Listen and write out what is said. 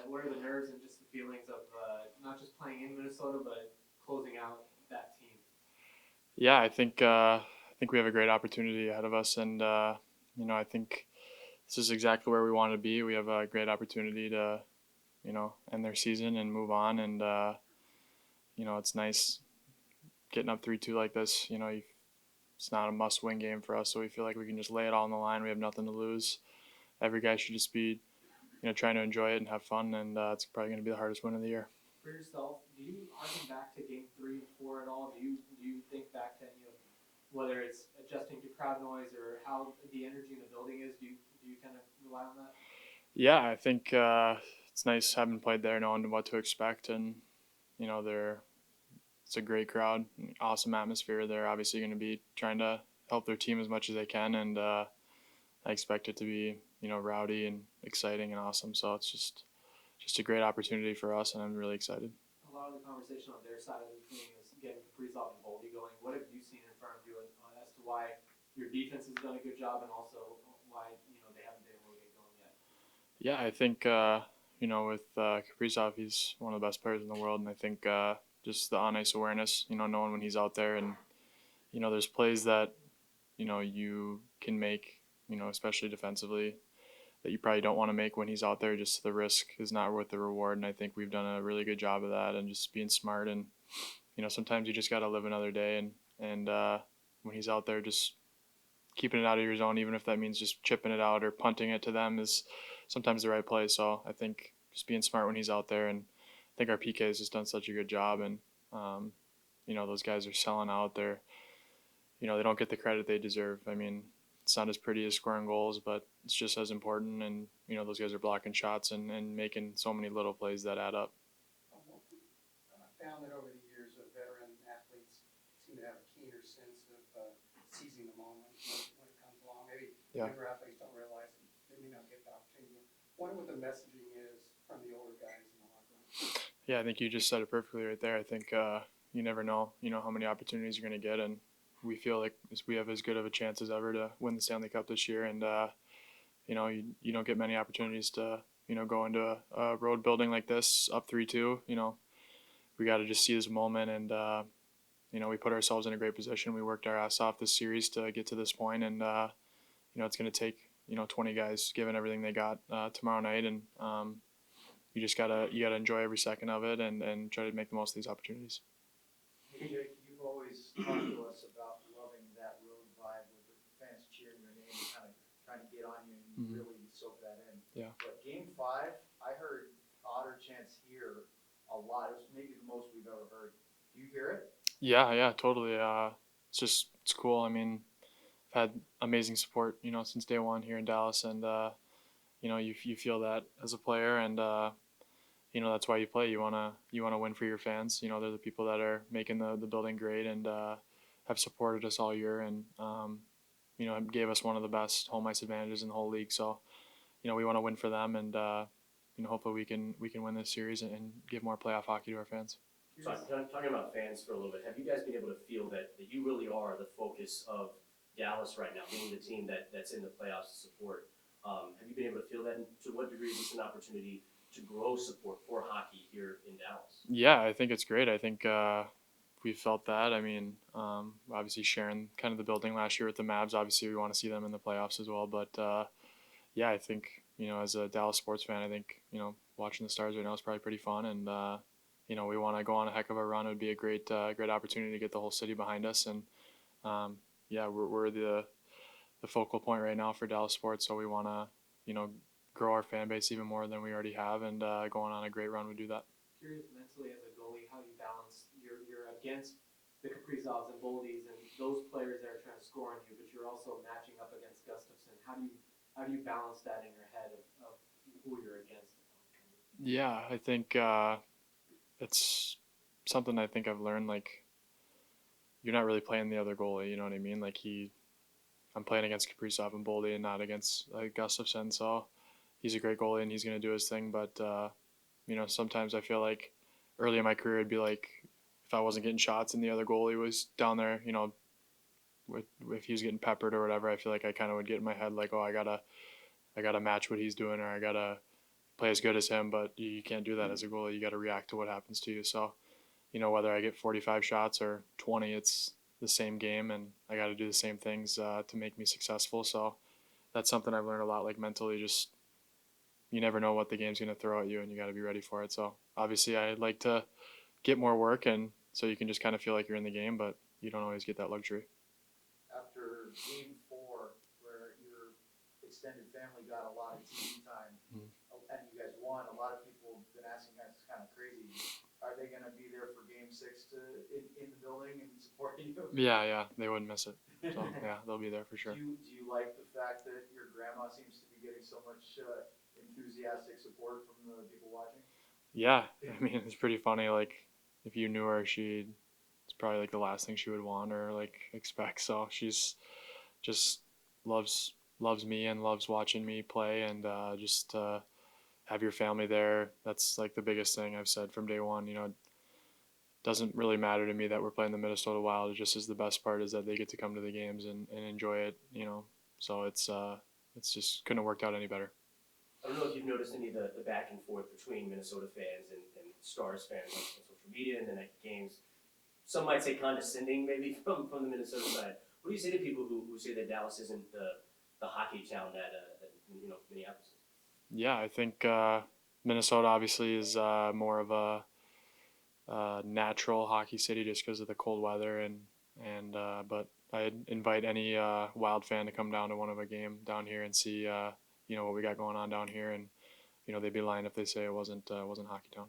what are the nerves and just the feelings of not just playing in Minnesota but closing out that team? Yeah, I think we have a great opportunity ahead of us, and I think this is exactly where we want to be. We have a great opportunity to end their season and move on, and it's nice getting up 3-2 like this. It's not a must-win game for us, so we feel like we can just lay it all on the line. We have nothing to lose. Every guy should just be trying to enjoy it and have fun, and it's probably going to be the hardest win of the year. For yourself, do you harken back to Game 3 and 4 at all? Do you think back to any of whether it's adjusting to crowd noise or how the energy in the building is? Do you kind of rely on that? Yeah, I think it's nice having played there, knowing what to expect, and they're it's a great crowd, awesome atmosphere. They're obviously going to be trying to help their team as much as they can, and I expect it to be rowdy and exciting and awesome. So it's just a great opportunity for us, and I'm really excited. A lot of the conversation on their side of the thing is getting Kaprizov and Boldy going. What have you seen in front of you as to why your defense has done a good job and also why they haven't been able to get going yet? Yeah, I think with Kaprizov, he's one of the best players in the world, and I think just the on ice awareness, knowing when he's out there, and there's plays that you can make, especially defensively, that you probably don't want to make when he's out there. Just the risk is not worth the reward, and I think we've done a really good job of that, and just being smart. And sometimes you just got to live another day, and when he's out there, just keeping it out of your zone, even if that means just chipping it out or punting it to them, is sometimes the right play. So I think just being smart when he's out there, and I think our PK has just done such a good job, and um, those guys are selling out. They don't get the credit they deserve. I mean, it's not as pretty as scoring goals, but it's just as important. And those guys are blocking shots and making so many little plays that add up. Found that over the years, veteran athletes seem to have a keener sense of seizing the moment when it comes along. Maybe younger athletes don't realize it. They may not get the opportunity. I wonder what the messaging is from the older guys in the locker room. Yeah, I think you just said it perfectly right there. I think you never know, how many opportunities you're going to get, and we feel like we have as good of a chance as ever to win the Stanley Cup this year. And you don't get many opportunities to go into a road building like this up 3-2. We got to just see this moment, and we put ourselves in a great position. We worked our ass off this series to get to this point, and it's going to take 20 guys giving everything they got tomorrow night, and you gotta enjoy every second of it, and try to make the most of these opportunities. Hey Jake, you've always talked to us about loving that road vibe with the fans cheering your name, kind of trying to get on you and really soak that in. Yeah. But Game 5, I heard Otter chants here a lot. It was maybe the most we've ever heard. Do you hear it? Yeah, totally. It's cool. I mean, I've had amazing support, since day one here in Dallas, and you feel that as a player, and that's why you play. You wanna win for your fans. They're the people that are making the building great, and have supported us all year, and gave us one of the best home ice advantages in the whole league. So we want to win for them, and hopefully we can win this series and give more playoff hockey to our fans. So talking about fans for a little bit, have you guys been able to feel that you really are the focus of Dallas right now, being the team that's in the playoffs to support? Have you been able to feel that? And to what degree is this an opportunity to grow support for hockey here in Dallas? Yeah, I think it's great. I think we felt that. I mean, obviously sharing kind of the building last year with the Mavs. Obviously, we want to see them in the playoffs as well. But yeah, I think as a Dallas sports fan, I think watching the Stars right now is probably pretty fun, and we want to go on a heck of a run. It would be a great opportunity to get the whole city behind us, and yeah, we're the focal point right now for Dallas sports. So we want to grow our fan base even more than we already have, and going on a great run would do that. Curious mentally as a goalie how you balance you're against the Kaprizovs and Boldies and those players that are trying to score on you, but you're also matching up against Gustafson. How do you balance that in your head of who you're against? Yeah, I think it's something I think I've learned. Like, you're not really playing the other goalie. You know what I mean? Like I'm playing against Kaprizov and Boldy, and not against Gustafson. So he's a great goalie, and he's gonna do his thing. But sometimes I feel like early in my career, it'd be like if I wasn't getting shots and the other goalie was down there, if he was getting peppered or whatever, I feel like I kind of would get in my head like, oh, I gotta match what he's doing, or I gotta play as good as him, but you can't do that as a goalie. You got to react to what happens to you. So, whether I get 45 shots or 20, it's the same game, and I got to do the same things to make me successful. So that's something I've learned a lot, like mentally, just you never know what the game's going to throw at you, and you got to be ready for it. So obviously I'd like to get more work, and so you can just kind of feel like you're in the game, but you don't always get that luxury. After game 4, where your extended family got a lot of TV time, and you guys won, a lot of people have been asking, guys, it's kind of crazy. Are they going to be there for game 6 in the building and supporting you? Yeah, they wouldn't miss it. So yeah, they'll be there for sure. Do you like the fact that your grandma seems to be getting so much enthusiastic support from the people watching? Yeah, I mean it's pretty funny. Like if you knew her, it's probably like the last thing she would want or like expect. So she's just loves me and loves watching me play, and just have your family there. That's like the biggest thing I've said from day one. It doesn't really matter to me that we're playing the Minnesota Wild. It just is the best part is that they get to come to the games and enjoy it. So it's just couldn't have worked out any better. I don't know if you've noticed any of the back and forth between Minnesota fans and Stars fans on social media and then at games. Some might say condescending, maybe from the Minnesota side. What do you say to people who say that Dallas isn't the hockey town that Minneapolis is? Yeah, I think Minnesota obviously is more of a natural hockey city just because of the cold weather and but I'd invite any Wild fan to come down to one of a game down here and see what we got going on down here, and they'd be lying if they say it wasn't hockey town.